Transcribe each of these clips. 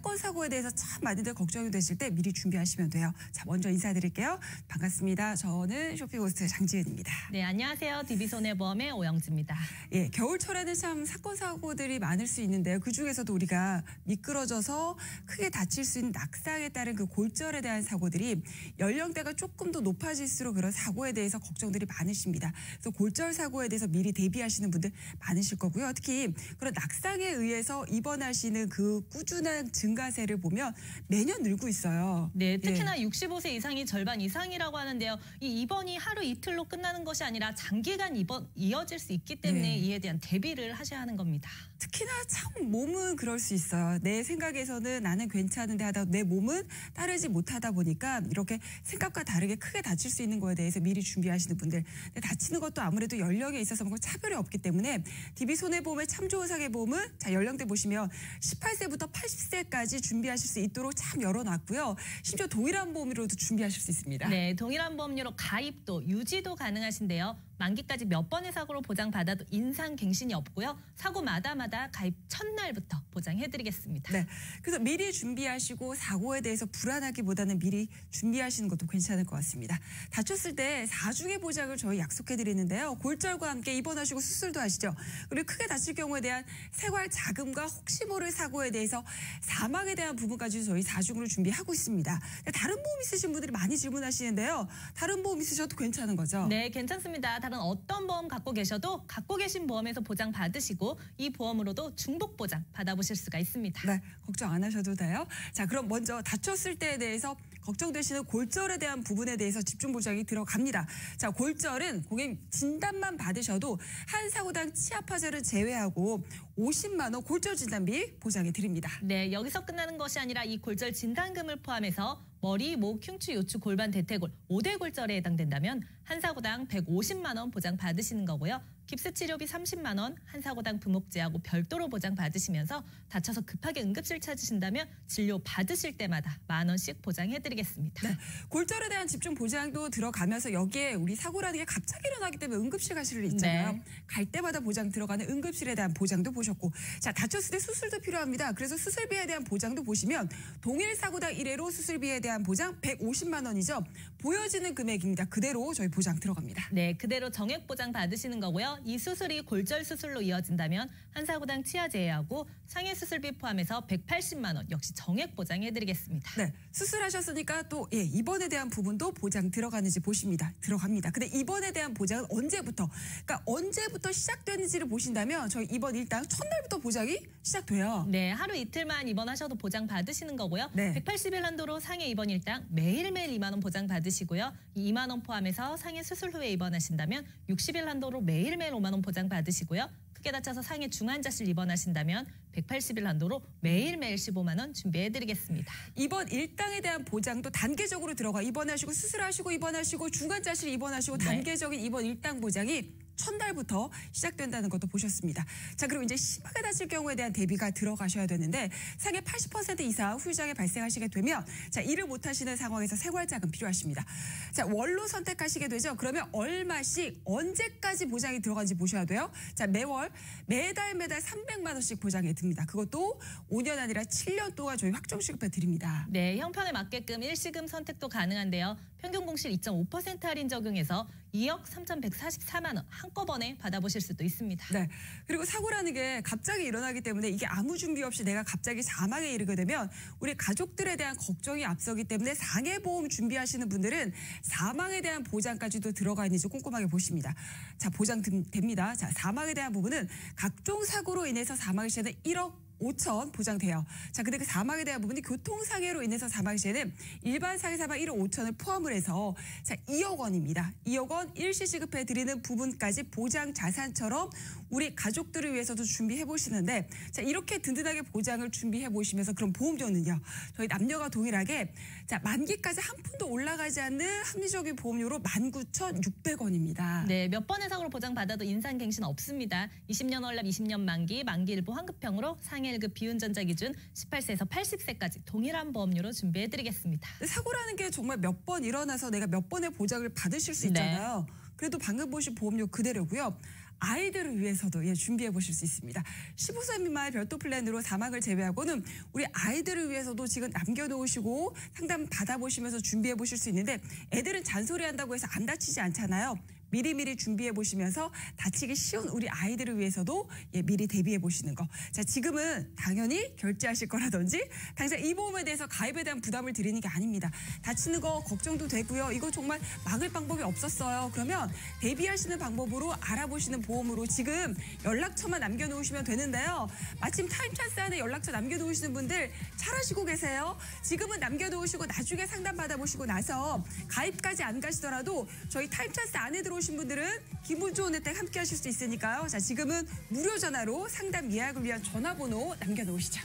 사건, 사고에 대해서 참 많이들 걱정이 되실 때 미리 준비하시면 돼요. 자, 먼저 인사드릴게요. 반갑습니다. 저는 쇼핑호스트 장지은입니다. 네, 안녕하세요. DB손해보험의 오영지입니다. 예, 겨울철에는 참 사건, 사고들이 많을 수 있는데요. 그중에서도 우리가 미끄러져서 크게 다칠 수 있는 낙상에 따른 그 골절에 대한 사고들이 연령대가 조금 더 높아질수록 그런 사고에 대해서 걱정들이 많으십니다. 그래서 골절 사고에 대해서 미리 대비하시는 분들 많으실 거고요. 특히 그런 낙상에 의해서 입원하시는 그 꾸준한 증가세를 보면 매년 늘고 있어요. 네, 특히나 65세 이상이 절반 이상이라고 하는데요. 이 입원이 하루 이틀로 끝나는 것이 아니라 장기간 이어질 수 있기 때문에 이에 대한 대비를 하셔야 하는 겁니다. 특히나 참 몸은 그럴 수 있어요. 내 생각에서는 나는 괜찮은데 하다 내 몸은 따르지 못하다 보니까 이렇게 생각과 다르게 크게 다칠 수 있는 거에 대해서 미리 준비하시는 분들. 근데 다치는 것도 아무래도 연령에 있어서 뭔가 차별이 없기 때문에 DB손해보험의 참 좋은 사계보험은 자 연령대 보시면 18세부터 80세까지 준비하실 수 있도록 참 열어놨고요. 심지어 동일한 보험료로도 준비하실 수 있습니다. 네, 동일한 보험료로 가입도 유지도 가능하신데요. 만기까지 몇 번의 사고로 보장받아도 인상갱신이 없고요. 사고마다 가입 첫날부터 보장해드리겠습니다. 네, 그래서 미리 준비하시고 사고에 대해서 불안하기보다는 미리 준비하시는 것도 괜찮을 것 같습니다. 다쳤을 때 4중의 보장을 저희 약속해드리는데요. 골절과 함께 입원하시고 수술도 하시죠. 그리고 크게 다칠 경우에 대한 생활 자금과 혹시 모를 사고에 대해서 사망에 대한 부분까지 저희 4중으로 준비하고 있습니다. 다른 보험 있으신 분들이 많이 질문하시는데요. 다른 보험 있으셔도 괜찮은 거죠? 네, 괜찮습니다. 다른 어떤 보험 갖고 계셔도 갖고 계신 보험에서 보장 받으시고 이 보험으로도 중복 보장 받아보실 수가 있습니다. 네, 걱정 안 하셔도 돼요. 자, 그럼 먼저 다쳤을 때에 대해서 걱정되시는 골절에 대한 부분에 대해서 집중 보장이 들어갑니다. 자, 골절은 고객님 진단만 받으셔도 한 사고당 치아파절을 제외하고 50만 원 골절 진단비 보장해 드립니다. 네, 여기서 끝나는 것이 아니라 이 골절 진단금을 포함해서 머리, 목, 흉추, 요추, 골반, 대퇴골 5대 골절에 해당된다면 한 사고당 150만 원 보장 받으시는 거고요. 깁스 치료비 30만 원, 한 사고당 부목제하고 별도로 보장 받으시면서 다쳐서 급하게 응급실 찾으신다면 진료 받으실 때마다 10,000원씩 보장해드리겠습니다. 네, 골절에 대한 집중 보장도 들어가면서 여기에 우리 사고라는 게 갑자기 일어나기 때문에 응급실 가실 일 있잖아요. 네. 갈 때마다 보장 들어가는 응급실에 대한 보장도 보셨고, 자 다쳤을 때 수술도 필요합니다. 그래서 수술비에 대한 보장도 보시면 동일 사고당 1회로 수술비에 대한 보장 150만 원이죠. 보여지는 금액입니다. 그대로 저희 보장 들어갑니다. 네, 그대로 정액 보장 받으시는 거고요. 이 수술이 골절 수술로 이어진다면 한 사고당 치아 제외하고 상해 수술비 포함해서 180만 원 역시 정액 보장해드리겠습니다. 네, 수술하셨으니까 또 입원에 대한 부분도 보장 들어가는지 보십니다. 들어갑니다. 근데 입원에 대한 보장은 언제부터? 그러니까 언제부터 시작되는지를 보신다면 저희 입원 일당 첫날부터 보장이 시작돼요. 네, 하루 이틀만 입원하셔도 보장 받으시는 거고요. 네. 180일 한도로 상해 입원 일당 매일매일 2만 원 보장 받으시고요. 이 2만 원 포함해서 상해 수술 후에 입원하신다면 60일 한도로 매일매일 5만 원 보장 받으시고요. 크게 다쳐서 상해 중환자실 입원하신다면 180일 한도로 매일매일 15만 원 준비해드리겠습니다. 입원 일당에 대한 보장도 단계적으로 들어가 입원하시고 수술하시고 입원하시고 중환자실 입원하시고 단계적인 입원 일당 보장이 첫날부터 시작된다는 것도 보셨습니다. 자, 그리고 이제 심하게 다칠 경우에 대한 대비가 들어가셔야 되는데 상해 80% 이상 후유장애 발생하시게 되면 자, 일을 못 하시는 상황에서 생활자금 필요하십니다. 자, 월로 선택하시게 되죠. 그러면 얼마씩 언제까지 보장이 들어가는지 보셔야 돼요. 자, 매달 300만 원씩 보장해 듭니다. 그것도 5년 아니라 7년 동안 저희 확정 지급해 드립니다. 네, 형편에 맞게끔 일시금 선택도 가능한데요. 평균 공실 2.5% 할인 적용해서 2억 3,144만 원 한꺼번에 받아보실 수도 있습니다. 네. 그리고 사고라는 게 갑자기 일어나기 때문에 이게 아무 준비 없이 내가 갑자기 사망에 이르게 되면 우리 가족들에 대한 걱정이 앞서기 때문에 상해보험 준비하시는 분들은 사망에 대한 보장까지도 들어가 있는지 꼼꼼하게 보십니다. 자, 보장 됩니다. 자, 사망에 대한 부분은 각종 사고로 인해서 사망의 시에는 1억 5천 보장돼요. 자, 근데 그 사망에 대한 부분이 교통상해로 인해서 사망 시에는 일반 상해 사망 1억 5천을 포함을 해서 자 2억 원입니다. 2억 원 일시 지급해 드리는 부분까지 보장 자산처럼 우리 가족들을 위해서도 준비해 보시는데 자 이렇게 든든하게 보장을 준비해 보시면서 그럼 보험료는요. 저희 남녀가 동일하게 자 만기까지 한 푼도 올라가지 않는 합리적인 보험료로 19,600원입니다. 네, 몇 번의 사고로 보장받아도 인상갱신 없습니다. 20년 월납 20년 만기 일부 환급형으로 상해 1급 비운전자 기준 18세에서 80세까지 동일한 보험료로 준비해드리겠습니다. 사고라는 게 정말 몇 번 일어나서 내가 몇 번의 보장을 받으실 수 있잖아요. 그래도 방금 보신 보험료 그대로고요. 아이들을 위해서도 준비해 보실 수 있습니다. 15세 미만의 별도 플랜으로 사망을 제외하고는 우리 아이들을 위해서도 지금 남겨놓으시고 상담 받아보시면서 준비해 보실 수 있는데 애들은 잔소리한다고 해서 안 다치지 않잖아요. 미리미리 준비해 보시면서 다치기 쉬운 우리 아이들을 위해서도 미리 대비해 보시는 거. 자, 지금은 당연히 결제하실 거라든지 당장 이 보험에 대해서 가입에 대한 부담을 드리는 게 아닙니다. 다치는 거 걱정도 되고요. 이거 정말 막을 방법이 없었어요. 그러면 대비하시는 방법으로 알아보시는 보험으로 지금 연락처만 남겨놓으시면 되는데요. 마침 타임찬스 안에 연락처 남겨놓으시는 분들 잘하시고 계세요. 지금은 남겨놓으시고 나중에 상담 받아보시고 나서 가입까지 안 가시더라도 저희 타임찬스 안에 들어오신 분들은 기분 좋은 혜택 함께 하실 수 있으니까요. 자, 지금은 무료 전화로 상담 예약을 위한 전화번호 남겨놓으시죠.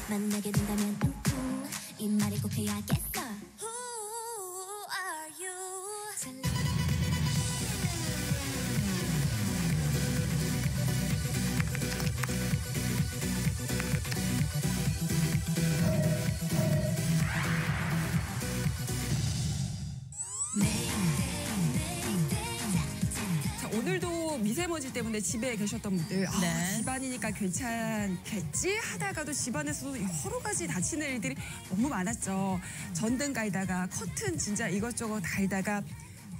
만나게 된다면 이 말을 꼭 해야겠어. Who are you? 자, 오늘도 미세먼지 때문에 집에 계셨던 분들 네. 집안이니까 괜찮겠지 하다가도 집안에서도 여러 가지 다치는 일들이 너무 많았죠. 전등 갈다가 커튼 진짜 이것저것 달다가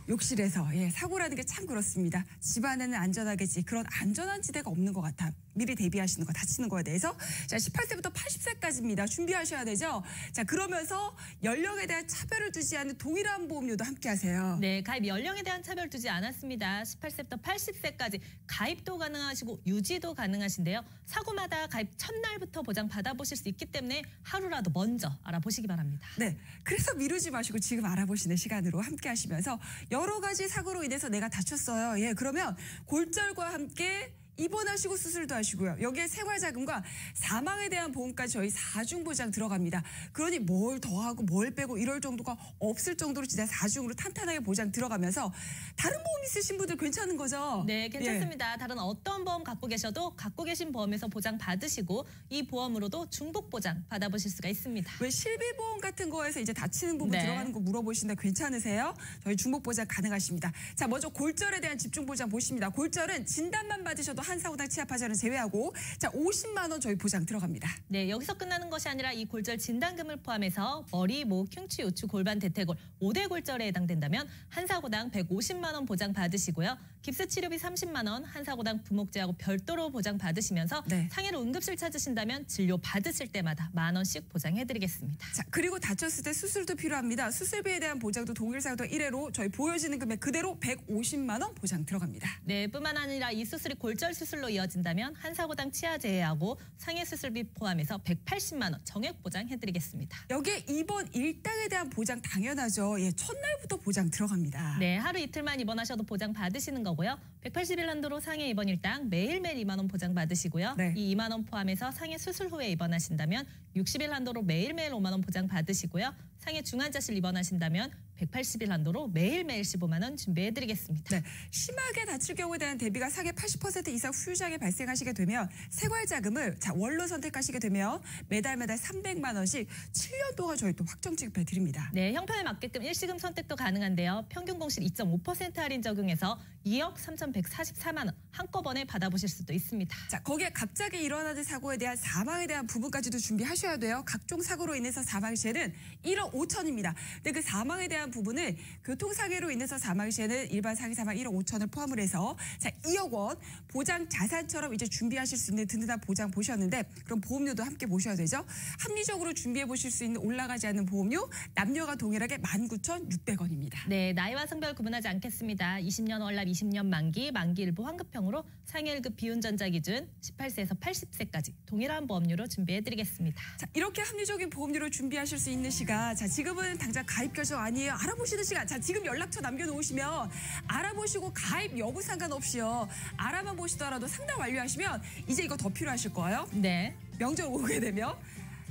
욕실에서 사고라는 게 참 그렇습니다. 집안에는 안전하겠지. 그런 안전한 지대가 없는 것 같아. 미리 대비하시는 거, 다치는 거에 대해서. 자, 18세부터 80세까지입니다. 준비하셔야 되죠. 자, 그러면서 연령에 대한 차별을 두지 않는 동일한 보험료도 함께 하세요. 네, 가입 연령에 대한 차별 두지 않았습니다. 18세부터 80세까지 가입도 가능하시고 유지도 가능하신데요. 사고마다 가입 첫날부터 보장 받아보실 수 있기 때문에 하루라도 먼저 알아보시기 바랍니다. 네, 그래서 미루지 마시고 지금 알아보시는 시간으로 함께 하시면서 여러 가지 사고로 인해서 내가 다쳤어요. 그러면 골절과 함께 입원하시고 수술도 하시고요. 여기에 생활자금과 사망에 대한 보험까지 저희 4중 보장 들어갑니다. 그러니 뭘 더하고 뭘 빼고 이럴 정도가 없을 정도로 진짜 4중으로 탄탄하게 보장 들어가면서 다른 보험 있으신 분들 괜찮은 거죠? 네, 괜찮습니다. 다른 어떤 보험 갖고 계셔도 갖고 계신 보험에서 보장 받으시고 이 보험으로도 중복 보장 받아보실 수가 있습니다. 왜 실비보험 같은 거에서 이제 다치는 부분 네. 들어가는 거 물어보시는데 괜찮으세요? 저희 중복 보장 가능하십니다. 자, 먼저 골절에 대한 집중 보장 보십니다. 골절은 진단만 받으셔도 한 사고당 치아파절은 제외하고 자 50만 원 저희 보장 들어갑니다. 네, 여기서 끝나는 것이 아니라 이 골절 진단금을 포함해서 머리, 목, 흉추, 요추, 골반, 대퇴골 5대 골절에 해당된다면 한 사고당 150만 원 보장 받으시고요. 깁스 치료비 30만 원, 한 사고당 부목제하고 별도로 보장 받으시면서 네. 상해로 응급실 찾으신다면 진료 받으실 때마다 10,000원씩 보장해드리겠습니다. 자, 그리고 다쳤을 때 수술도 필요합니다. 수술비에 대한 보장도 동일 사고당 1회로 저희 보여지는 금액 그대로 150만 원 보장 들어갑니다. 네, 뿐만 아니라 이 수술이 골절 수술로 이어진다면 한 사고당 치아 제외하고 상해 수술비 포함해서 180만 원 정액 보장해드리겠습니다. 여기에 입원 일당에 대한 보장 당연하죠. 첫날부터 보장 들어갑니다. 네, 하루 이틀만 입원하셔도 보장 받으시는 거고요. 180일 한도로 상해 입원 일당 매일매일 2만 원 보장 받으시고요. 네. 이 2만 원 포함해서 상해 수술 후에 입원하신다면 60일 한도로 매일매일 5만 원 보장 받으시고요. 상해 중환자실 입원하신다면 180일 한도로 매일매일 15만 원 준비해드리겠습니다. 네, 심하게 다칠 경우에 대한 대비가 상해 80% 이상 후유장애 발생하시게 되면 생활자금을 원로 선택하시게 되면 매달 300만 원씩 7년 동안 저희 또 확정 지급해 드립니다. 네, 형편에 맞게끔 일시금 선택도 가능한데요. 평균 공실 2.5% 할인 적용해서 2억 3,144만 원 한꺼번에 받아보실 수도 있습니다. 자, 거기에 갑자기 일어나는 사고에 대한 사망에 대한 부분까지도 준비하셔야 돼요. 각종 사고로 인해서 사망 시에는 1억 5천입니다. 근데 그 사망에 대한 부분을 교통사고로 인해서 사망 시에는 일반 상해 사망 1억 5천을 포함을 해서 자 2억 원 보장 자산처럼 이제 준비하실 수 있는 든든한 보장 보셨는데 그럼 보험료도 함께 보셔야 되죠. 합리적으로 준비해 보실 수 있는 올라가지 않는 보험료 남녀가 동일하게 19,600원입니다. 네, 나이와 성별 구분하지 않겠습니다. 20년 월납 20년 만기 일부 환급형으로 상해 1급 비운전자 기준 18세에서 80세까지 동일한 보험료로 준비해드리겠습니다. 자, 이렇게 합리적인 보험료를 준비하실 수 있는 시간. 자, 지금은 당장 가입 결정 아니에요. 알아보시는 시간. 자, 지금 연락처 남겨놓으시면 알아보시고 가입 여부 상관없이요. 알아만 보시더라도 상담 완료하시면 이제 이거 더 필요하실 거예요. 네. 명절 오게 되면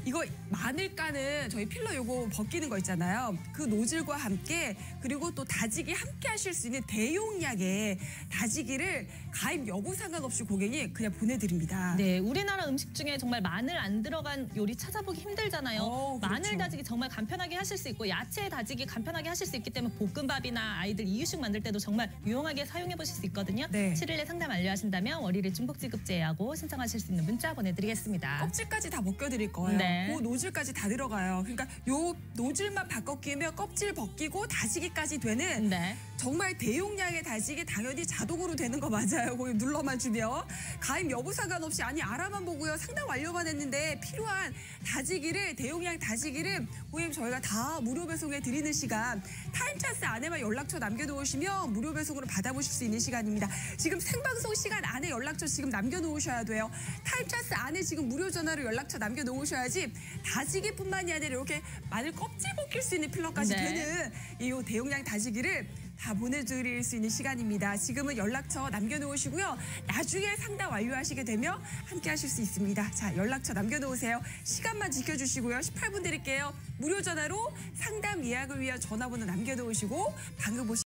이거 마늘 까는 저희 필러 요거 벗기는 거 있잖아요. 그 노즐과 함께 그리고 또 다지기 함께 하실 수 있는 대용량의 다지기를 가입 여부 상관없이 고객님 그냥 보내드립니다. 네, 우리나라 음식 중에 정말 마늘 안 들어간 요리 찾아보기 힘들잖아요. 그렇죠. 마늘 다지기 정말 간편하게 하실 수 있고 야채 다지기 간편하게 하실 수 있기 때문에 볶음밥이나 아이들 이유식 만들 때도 정말 유용하게 사용해 보실 수 있거든요. 네. 7일에 상담 완료하신다면 월요일에 중복지급 제외하고 신청하실 수 있는 문자 보내드리겠습니다. 껍질까지 다 벗겨드릴 거예요. 네. 그 노즐까지 다 들어가요. 그러니까 요 노즐만 바꿔 끼면 껍질 벗기고 다지기까지 되는 네. 정말 대용량의 다지기 당연히 자동으로 되는 거 맞아요. 거기 눌러만 주면. 가입 여부 상관없이 아니 알아만 보고요. 상담 완료만 했는데 필요한 다지기를 대용량 다지기를 고객님 저희가 다 무료 배송해 드리는 시간 타임찬스 안에만 연락처 남겨놓으시면 무료 배송으로 받아보실 수 있는 시간입니다. 지금 생방송 시간 안에 연락처 지금 남겨놓으셔야 돼요. 타임찬스 안에 지금 무료 전화로 연락처 남겨놓으셔야지 다지기뿐만이 아니라 이렇게 마늘 껍질 벗길 수 있는 필러까지 네. 되는 이 대용량 다지기를 다 보내드릴 수 있는 시간입니다. 지금은 연락처 남겨놓으시고요. 나중에 상담 완료하시게 되면 함께 하실 수 있습니다. 자, 연락처 남겨놓으세요. 시간만 지켜주시고요. 18분 드릴게요. 무료 전화로 상담 예약을 위한 전화번호 남겨놓으시고 방금 보신